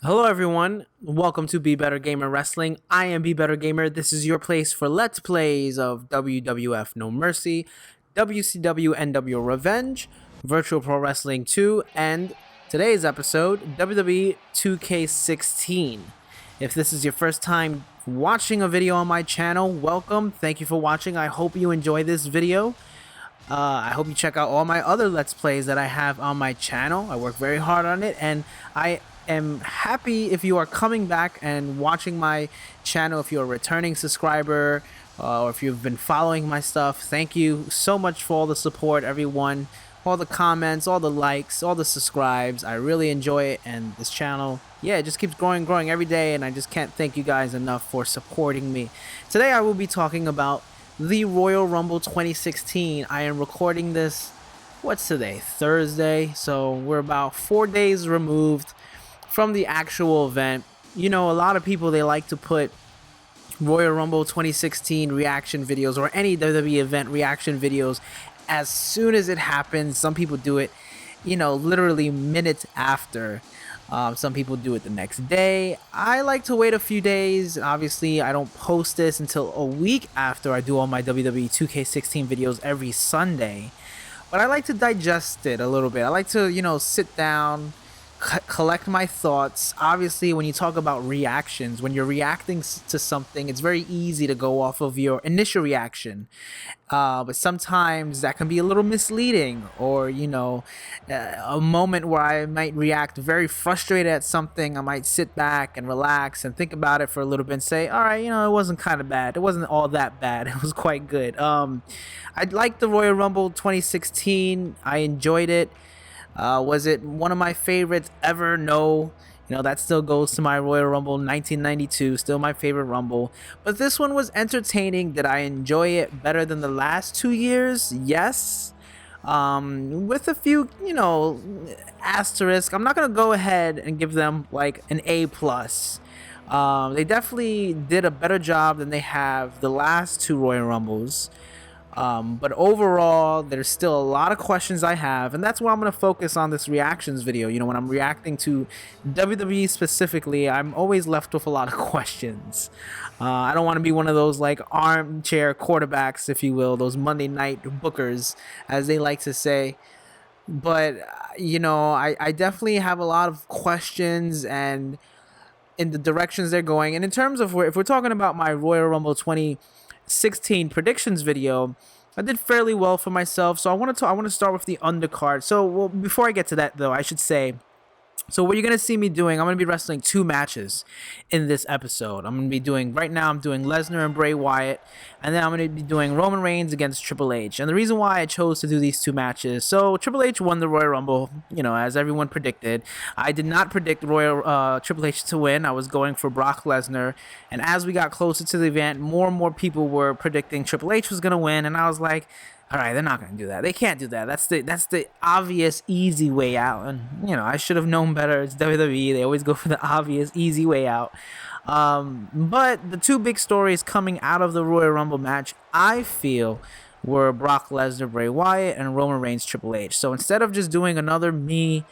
Hello everyone, welcome to Be Better Gamer Wrestling. I am Be Better Gamer. This is your place for Let's Plays of WWF No Mercy, WCW NWO Revenge, Virtual Pro Wrestling 2, and today's episode, WWE 2K16. If this is your first time watching a video on my channel, welcome. Thank you for watching. I hope you enjoy this video. I hope you check out all my other Let's Plays that I have on my channel. I work very hard on it, and I am happy if you are coming back and watching my channel. If you're a returning subscriber, or if you've been following my stuff, thank you so much for all the support, everyone, all the comments, all the likes, all the subscribes. I really enjoy it, and this channel, yeah, it just keeps growing every day, and I just can't thank you guys enough for supporting me. Today I will be talking about the Royal Rumble 2016. I am recording this, what's today? Thursday, so we're about 4 days removed from the actual event. You know, a lot of people, they like to put Royal Rumble 2016 reaction videos or any WWE event reaction videos as soon as it happens. Some people do it, you know, literally minutes after. Some people do it the next day. I like to wait a few days. Obviously, I don't post this until a week after I do all my WWE 2K16 videos every Sunday. But I like to digest it a little bit. I like to, you know, sit down, collect my thoughts. Obviously, when you talk about reactions, when you're reacting to something, it's very easy to go off of your initial reaction, but sometimes that can be a little misleading, or you know, a moment where I might react very frustrated at something, I might sit back and relax and think about it for a little bit and say, all right, you know, it wasn't kind of bad, it wasn't all that bad, it was quite good. I liked the Royal Rumble 2016. I enjoyed it. Was it one of my favorites ever? No. You know, that still goes to my Royal Rumble 1992, still my favorite Rumble. But this one was entertaining. Did I enjoy it better than the last 2 years? Yes. With a few, you know, asterisks. I'm not going to go ahead and give them like an A+. They definitely did a better job than they have the last two Royal Rumbles. But overall, there's still a lot of questions I have, and that's why I'm going to focus on this reactions video. You know, when I'm reacting to WWE specifically, I'm always left with a lot of questions. I don't want to be one of those like armchair quarterbacks, if you will, those Monday night bookers, as they like to say. But, you know, I definitely have a lot of questions and in the directions they're going. And in terms of if we're talking about my Royal Rumble 2016 predictions video, I did fairly well for myself. So I want to start with the undercard. So well, before I get to that though, I should say, so what you're going to see me doing, I'm going to be wrestling two matches in this episode. I'm going to be doing, right now I'm doing Lesnar and Bray Wyatt, and then I'm going to be doing Roman Reigns against Triple H. And the reason why I chose to do these two matches, so Triple H won the Royal Rumble, you know, as everyone predicted. I did not predict Triple H to win. I was going for Brock Lesnar, and as we got closer to the event, more and more people were predicting Triple H was going to win, and I was like, all right, they're not going to do that. They can't do that. That's the obvious, easy way out. And, you know, I should have known better. It's WWE. They always go for the obvious, easy way out. But the two big stories coming out of the Royal Rumble match, I feel, were Brock Lesnar, Bray Wyatt, and Roman Reigns, Triple H. So instead of just doing another me,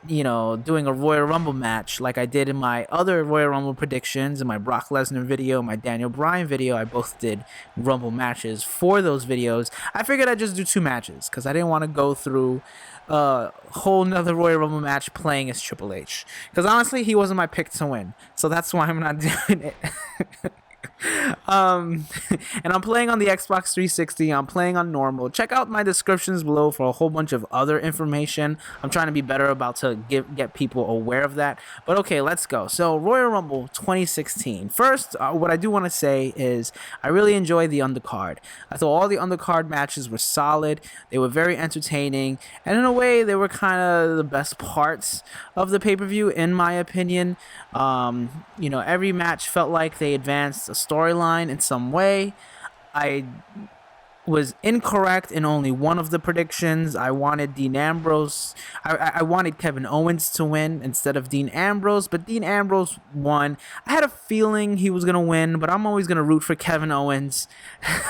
you know, doing a Royal Rumble match like I did in my other Royal Rumble predictions, in my Brock Lesnar video, my Daniel Bryan video, I both did Rumble matches for those videos. I figured I'd just do two matches because I didn't want to go through a whole nother Royal Rumble match playing as Triple H. Because honestly, he wasn't my pick to win. So that's why I'm not doing it. And I'm playing on the Xbox 360. I'm playing on normal. Check out my descriptions below for a whole bunch of other information. I'm trying to be better about to get people aware of that. But okay, let's go. So Royal Rumble 2016. First, what I do want to say is I really enjoyed the undercard. I thought all the undercard matches were solid. They were very entertaining, and in a way, they were kind of the best parts of the pay-per-view, in my opinion. You know, every match felt like they advanced a storyline in some way. I was incorrect in only one of the predictions. I wanted Dean Ambrose. I wanted Kevin Owens to win instead of Dean Ambrose, but Dean Ambrose won. I had a feeling he was going to win, but I'm always going to root for Kevin Owens.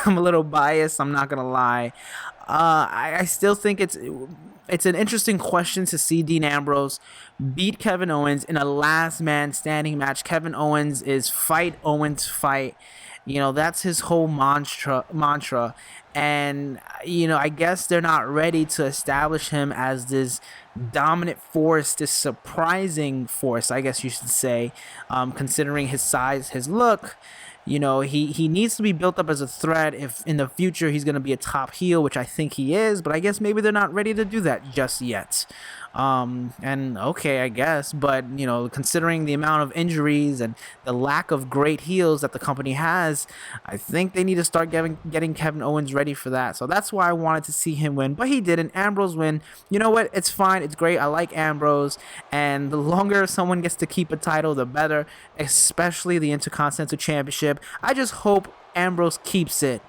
I'm a little biased, I'm not going to lie. I still think it's an interesting question to see Dean Ambrose beat Kevin Owens in a last man standing match. Kevin Owens is fight Owens fight. That's his whole mantra. And I guess they're not ready to establish him as this dominant force, this surprising force, I guess you should say, considering his size, his look. He needs to be built up as a threat if in the future he's going to be a top heel, which I think he is, but I guess maybe they're not ready to do that just yet. And okay, I guess, but considering the amount of injuries and the lack of great heels that the company has, I think they need to start getting Kevin Owens ready for that. So that's why I wanted to see him win, but he didn't. Ambrose win. You know what? It's fine. It's great. I like Ambrose, and the longer someone gets to keep a title, the better, especially the Intercontinental Championship. I just hope Ambrose keeps it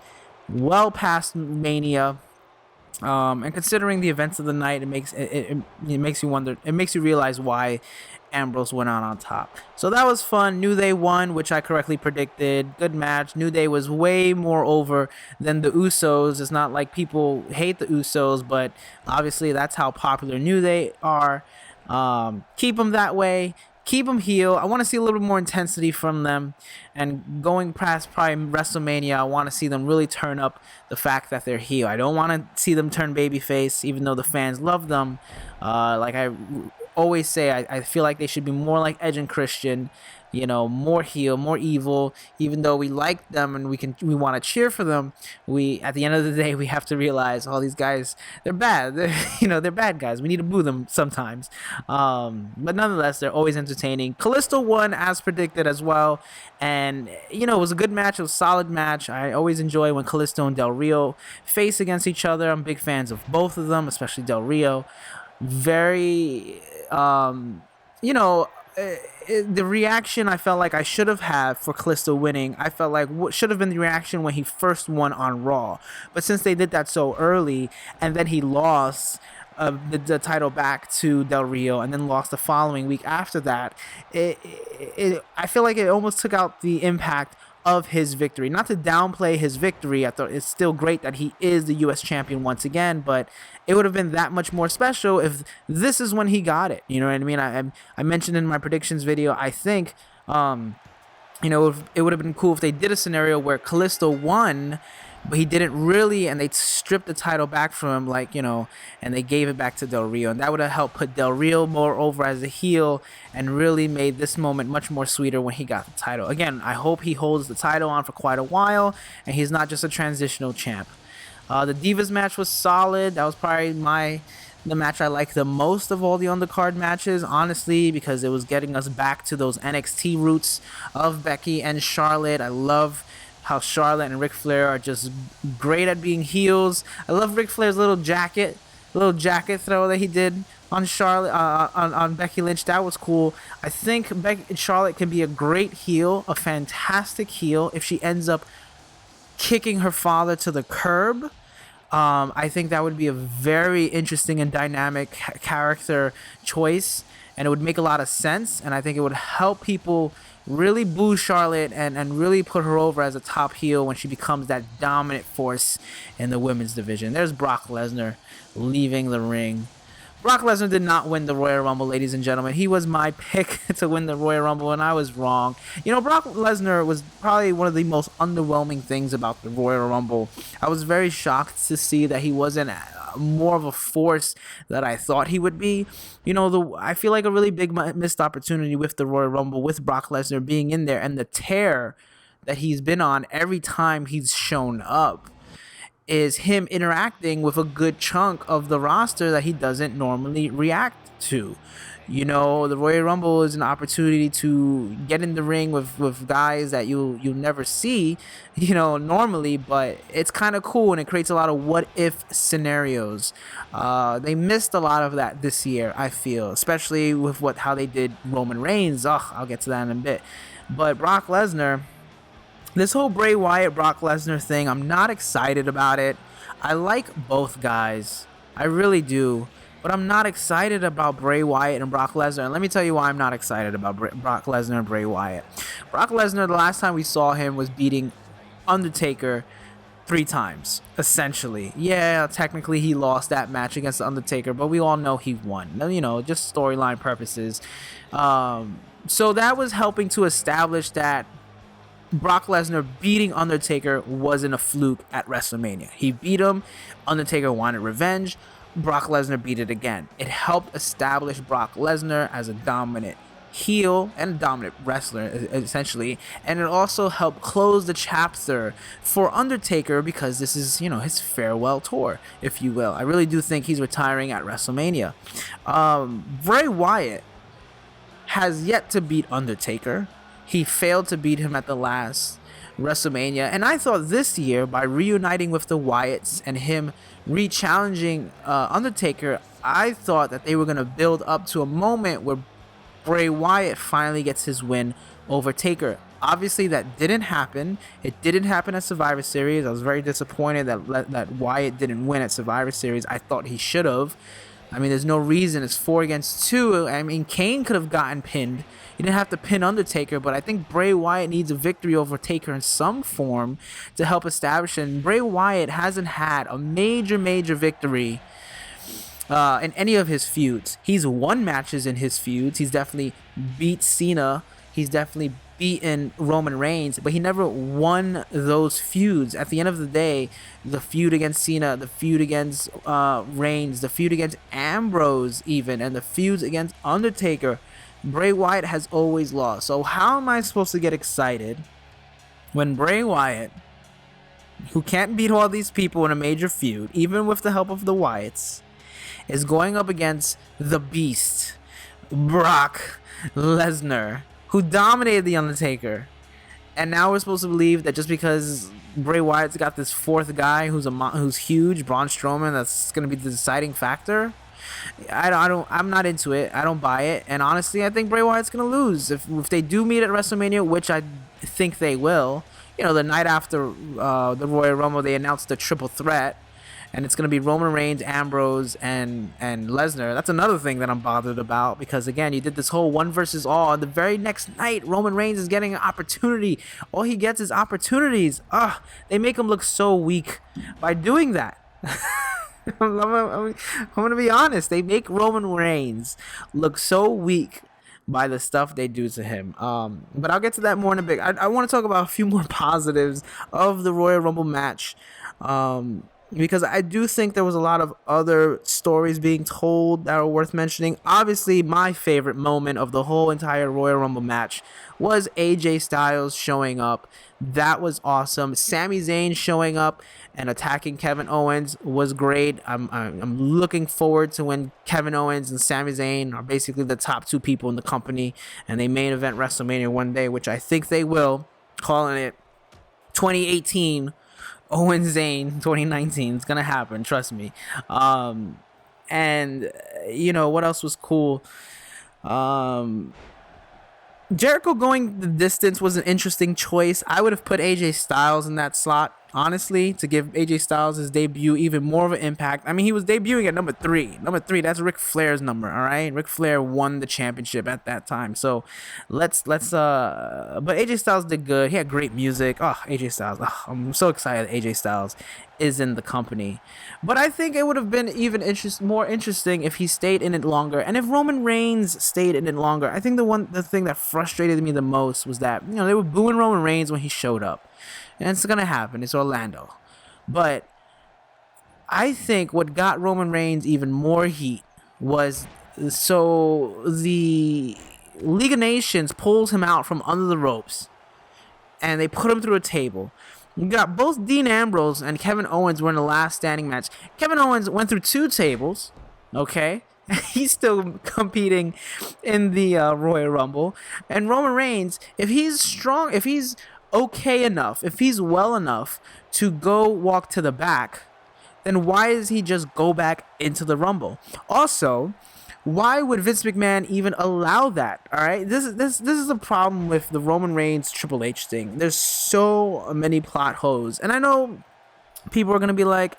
well past Mania. And considering the events of the night, it makes you wonder. It makes you realize why Ambrose went out on top. So that was fun. New Day won, which I correctly predicted. Good match. New Day was way more over than the Usos. It's not like people hate the Usos, but obviously that's how popular New Day are. Keep them that way. Keep them heel. I want to see a little bit more intensity from them. And going past probably WrestleMania, I want to see them really turn up the fact that they're heel. I don't want to see them turn babyface, even though the fans love them. Like I always say, I feel like they should be more like Edge and Christian. More heel, more evil. Even though we like them and we want to cheer for them, at the end of the day we have to realize all these guys, they're bad. They're bad guys. We need to boo them sometimes. But nonetheless, they're always entertaining. Kalisto won as predicted as well, and it was a good match. It was a solid match. I always enjoy when Kalisto and Del Rio face against each other. I'm big fans of both of them, especially Del Rio. Very the reaction I felt like I should have had for Kalisto winning, I felt like what should have been the reaction when he first won on Raw. But since they did that so early, and then he lost the title back to Del Rio, and then lost the following week after that, I feel like it almost took out the impact of his victory. Not to downplay his victory, I thought it's still great that he is the U.S. champion once again, but it would have been that much more special if this is when he got it. You know what I mean? I mentioned in my predictions video, I think, it would have been cool if they did a scenario where Kalisto won, but he didn't really, and they stripped the title back from him, and they gave it back to Del Rio, and that would have helped put Del Rio more over as a heel and really made this moment much more sweeter when he got the title. Again, I hope he holds the title on for quite a while, and he's not just a transitional champ. The Divas match was solid. That was probably the match I liked the most of all the undercard matches, honestly, because it was getting us back to those NXT roots of Becky and Charlotte. I love how Charlotte and Ric Flair are just great at being heels. I love Ric Flair's little jacket throw that he did on Charlotte, on Becky Lynch. That was cool. I think Charlotte can be a great heel, a fantastic heel, if she ends up kicking her father to the curb. I think that would be a very interesting and dynamic character choice, and it would make a lot of sense, and I think it would help people really boo Charlotte and really put her over as a top heel when she becomes that dominant force in the women's division. There's Brock Lesnar leaving the ring. Brock Lesnar did not win the Royal Rumble, ladies and gentlemen. He was my pick to win the Royal Rumble, and I was wrong. Brock Lesnar was probably one of the most underwhelming things about the Royal Rumble. I was very shocked to see that he wasn't more of a force that I thought he would be. I feel like a really big missed opportunity with the Royal Rumble, with Brock Lesnar being in there, and the tear that he's been on every time he's shown up is him interacting with a good chunk of the roster that he doesn't normally react to. The Royal Rumble is an opportunity to get in the ring with guys that you'll never see, normally, but it's kind of cool, and it creates a lot of what-if scenarios. They missed a lot of that this year, I feel, especially with how they did Roman Reigns. I'll get to that in a bit. But Brock Lesnar, this whole Bray Wyatt, Brock Lesnar thing, I'm not excited about it. I like both guys. I really do. But I'm not excited about Bray Wyatt and Brock Lesnar. And let me tell you why I'm not excited about Brock Lesnar and Bray Wyatt. Brock Lesnar, the last time we saw him was beating Undertaker 3 times, essentially. Yeah, technically he lost that match against The Undertaker, but we all know he won. You know, just storyline purposes. So that was helping to establish that Brock Lesnar beating Undertaker wasn't a fluke at WrestleMania. He beat him. Undertaker wanted revenge. Brock Lesnar beat it again. It helped establish Brock Lesnar as a dominant heel and dominant wrestler, essentially, and it also helped close the chapter for Undertaker, because this is, you know, his farewell tour, if you will. I really do think he's retiring at WrestleMania. Bray Wyatt has yet to beat Undertaker. He failed to beat him at the last WrestleMania, and I thought this year, by reuniting with the Wyatts and him re-challenging Undertaker, I thought that they were going to build up to a moment where Bray Wyatt finally gets his win over Taker. Obviously, that didn't happen. It didn't happen at Survivor Series. I was very disappointed that Wyatt didn't win at Survivor Series. I thought he should have. I mean, there's no reason. It's 4 against 2. I mean, Kane could have gotten pinned. He didn't have to pin Undertaker, but I think Bray Wyatt needs a victory over Taker in some form to help establish it. And Bray Wyatt hasn't had a major victory in any of his feuds. He's won matches in his feuds. He's definitely beat Cena. He's definitely beaten Roman Reigns, but he never won those feuds. At the end of the day, the feud against Cena, the feud against Reigns, the feud against Ambrose even, and the feuds against Undertaker, Bray Wyatt has always lost. So how am I supposed to get excited when Bray Wyatt, who can't beat all these people in a major feud, even with the help of the Wyatts, is going up against the Beast, Brock Lesnar, who dominated The Undertaker? And now we're supposed to believe that just because Bray Wyatt's got this 4th guy who's huge, Braun Strowman, that's going to be the deciding factor? I'm not into it. I don't buy it. And honestly, I think Bray Wyatt's going to lose. If they do meet at WrestleMania, which I think they will, you know, the night after the Royal Rumble, they announced the triple threat. And it's going to be Roman Reigns, Ambrose, and Lesnar. That's another thing that I'm bothered about, because, again, you did this whole 1 versus all. And the very next night, Roman Reigns is getting an opportunity. All he gets is opportunities. They make him look so weak by doing that. I'm going to be honest. They make Roman Reigns look so weak by the stuff they do to him. But I'll get to that more in a bit. I want to talk about a few more positives of the Royal Rumble match. Because I do think there was a lot of other stories being told that are worth mentioning. Obviously, my favorite moment of the whole entire Royal Rumble match was AJ Styles showing up. That was awesome. Sami Zayn showing up and attacking Kevin Owens was great. I'm looking forward to when Kevin Owens and Sami Zayn are basically the top 2 people in the company, and they main event WrestleMania one day, which I think they will. Calling it 2018. Owen Zayn 2019. It's gonna happen, trust me. And you know what else was cool? Jericho going the distance was an interesting choice. I would have put AJ Styles in that slot, honestly, to give AJ Styles his debut even more of an impact. I mean, he was debuting at number 3. Number 3, that's Ric Flair's number, all right? Ric Flair won the championship at that time. So but AJ Styles did good. He had great music. AJ Styles. I'm so excited AJ Styles is in the company. But I think it would have been even more interesting if he stayed in it longer, and if Roman Reigns stayed in it longer. I think the thing that frustrated me the most was that, you know, they were booing Roman Reigns when he showed up. And it's gonna happen. It's Orlando. But I think what got Roman Reigns even more heat was, so the League of Nations pulls him out from under the ropes and they put him through a table. You got both Dean Ambrose and Kevin Owens were in the last standing match. Kevin Owens went through 2 tables, okay? He's still competing in the Royal Rumble. And Roman Reigns, if he's strong, if he's okay enough, if he's well enough to go walk to the back, then why does he just go back into the Rumble? Also, why would Vince McMahon even allow that? All right, this is a problem with the Roman Reigns Triple H thing. There's so many plot holes, and I know people are gonna be like,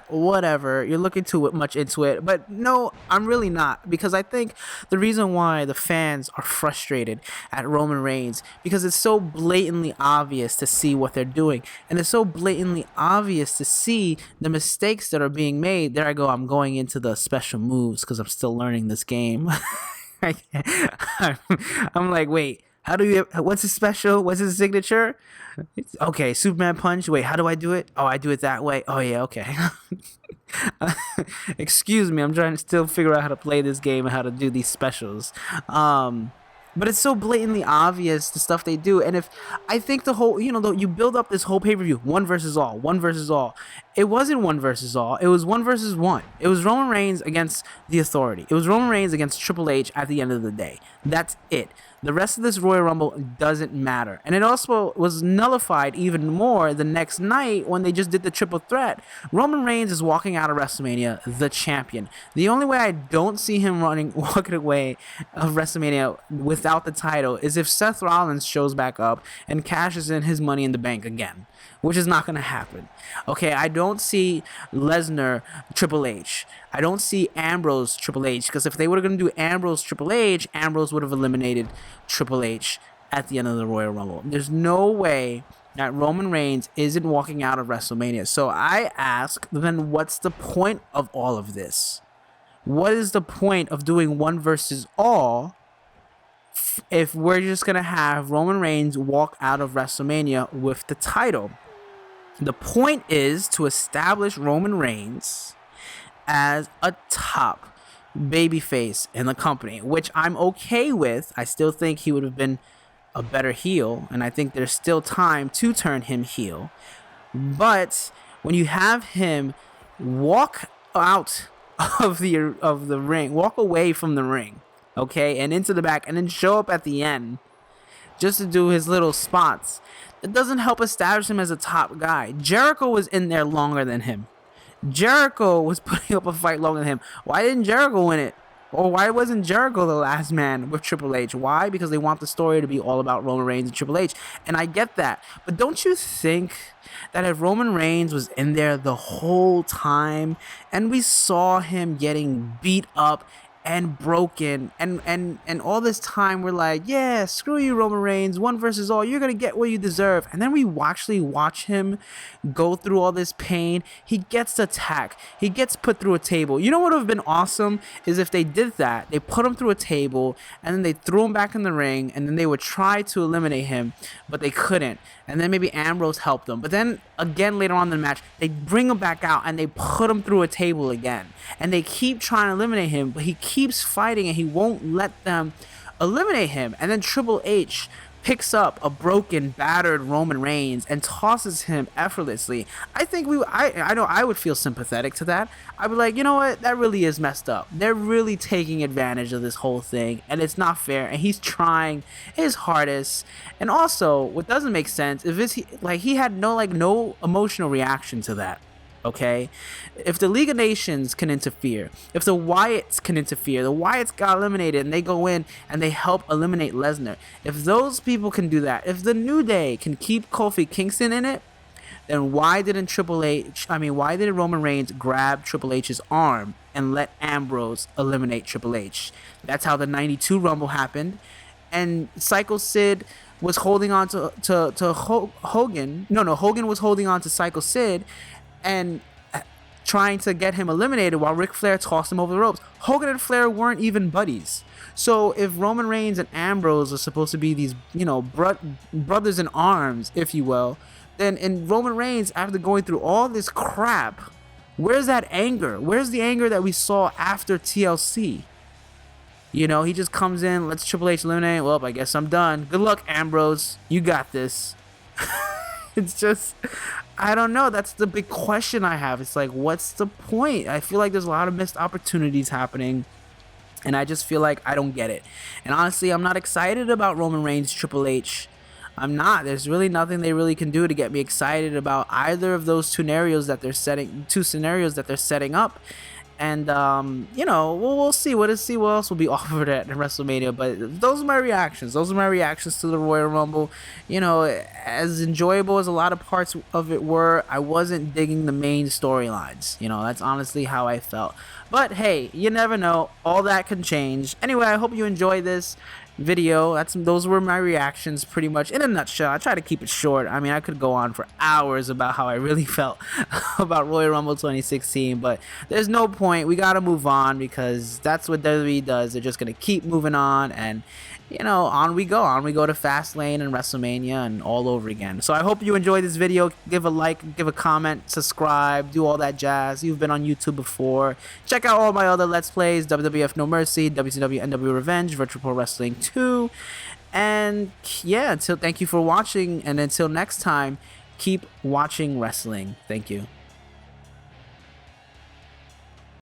whatever, you're looking too much into it. But no, I'm really not, because I think the reason why the fans are frustrated at Roman Reigns, because it's so blatantly obvious to see what they're doing, and it's so blatantly obvious to see the mistakes that are being made. There I go, I'm going into the special moves because I'm still learning this game. I'm like, wait, how do you? What's his special? What's his signature? Okay, Superman punch. Wait, how do I do it? Oh, I do it that way. Oh yeah, okay. Excuse me, I'm trying to still figure out how to play this game and how to do these specials. But it's so blatantly obvious the stuff they do. And if I think the whole, you build up this whole pay-per-view, one versus all, one versus all. It wasn't one versus all. It was one versus one. It was Roman Reigns against the Authority. It was Roman Reigns against Triple H at the end of the day. That's it. The rest of this Royal Rumble doesn't matter. And it also was nullified even more the next night when they just did the triple threat. Roman Reigns is walking out of WrestleMania the champion. The only way I don't see him walking away of WrestleMania without the title is if Seth Rollins shows back up and cashes in his Money in the Bank again, which is not going to happen. Okay, I don't see Lesnar Triple H. I don't see Ambrose Triple H, because if they were going to do Ambrose Triple H, Ambrose would have eliminated Triple H at the end of the Royal Rumble. There's no way that Roman Reigns isn't walking out of WrestleMania. So I ask, then what's the point of all of this? What is the point of doing one versus all if we're just going to have Roman Reigns walk out of WrestleMania with the title? The point is to establish Roman Reigns as a top babyface in the company, which I'm okay with. I still think he would have been a better heel, and I think there's still time to turn him heel. But when you have him walk out of the ring, walk away from the ring, okay, and into the back, and then show up at the end just to do his little spots, it doesn't help establish him as a top guy. Jericho was in there longer than him. Jericho was putting up a fight longer than him. Why didn't Jericho win it? Or why wasn't Jericho the last man with Triple H? Why? Because they want the story to be all about Roman Reigns and Triple H. And I get that. But don't you think that if Roman Reigns was in there the whole time and we saw him getting beat up and broken and all this time we're like, yeah, screw you, Roman Reigns, one versus all, you're gonna get what you deserve, and then we actually watch him go through all this pain, he gets attacked, he gets put through a table. You know what would have been awesome is if they did that, they put him through a table and then they threw him back in the ring, and then they would try to eliminate him, but they couldn't, and then maybe Ambrose helped them, but then again later on in the match they bring him back out and they put him through a table again, and they keep trying to eliminate him, but he keeps fighting and he won't let them eliminate him. And then Triple H picks up a broken, battered Roman Reigns and tosses him effortlessly. I think I know I would feel sympathetic to that. I'd be like, you know what, that really is messed up. They're really taking advantage of this whole thing, and it's not fair, and he's trying his hardest. And also, what doesn't make sense is he had no emotional reaction to that. Okay, if the League of Nations can interfere, if the Wyatts can interfere, the Wyatts got eliminated and they go in and they help eliminate Lesnar. If those people can do that, if the New Day can keep Kofi Kingston in it, then why didn't Roman Reigns grab Triple H's arm and let Ambrose eliminate Triple H? That's how the '92 Rumble happened, and Psycho Sid was holding on to Hogan. No, Hogan was holding on to Psycho Sid and trying to get him eliminated while Ric Flair tossed him over the ropes. Hogan and Flair weren't even buddies. So if Roman Reigns and Ambrose are supposed to be these, brothers in arms, if you will, then in Roman Reigns, after going through all this crap, where's that anger? Where's the anger that we saw after TLC? He just comes in, lets Triple H eliminate. Well, I guess I'm done. Good luck, Ambrose. You got this. It's just, I don't know. That's the big question I have. It's like, what's the point? I feel like there's a lot of missed opportunities happening, and I just feel like I don't get it. And honestly, I'm not excited about Roman Reigns, Triple H. I'm not. There's really nothing they really can do to get me excited about either of those two scenarios that they're setting up. And you know, we'll see what else will be offered at WrestleMania. But those are my reactions. Those are my reactions to the Royal Rumble. You know, as enjoyable as a lot of parts of it were, I wasn't digging the main storylines. You know, that's honestly how I felt. But hey, you never know. All that can change. Anyway, I hope you enjoyed this video. Those were my reactions pretty much in a nutshell. I try to keep it short. I mean, I could go on for hours about how I really felt about Royal Rumble 2016, but there's no point. We gotta move on because that's what WWE does. They're just gonna keep moving on, and you know, on we go to Fastlane and WrestleMania and all over again. So I hope you enjoyed this video. Give a like, give a comment, subscribe, do all that jazz. You've been on YouTube before. Check out all my other Let's Plays: WWF No Mercy, WCW NW Revenge, Virtual Pro Wrestling 2. And yeah, thank you for watching, and until next time, keep watching wrestling. Thank you.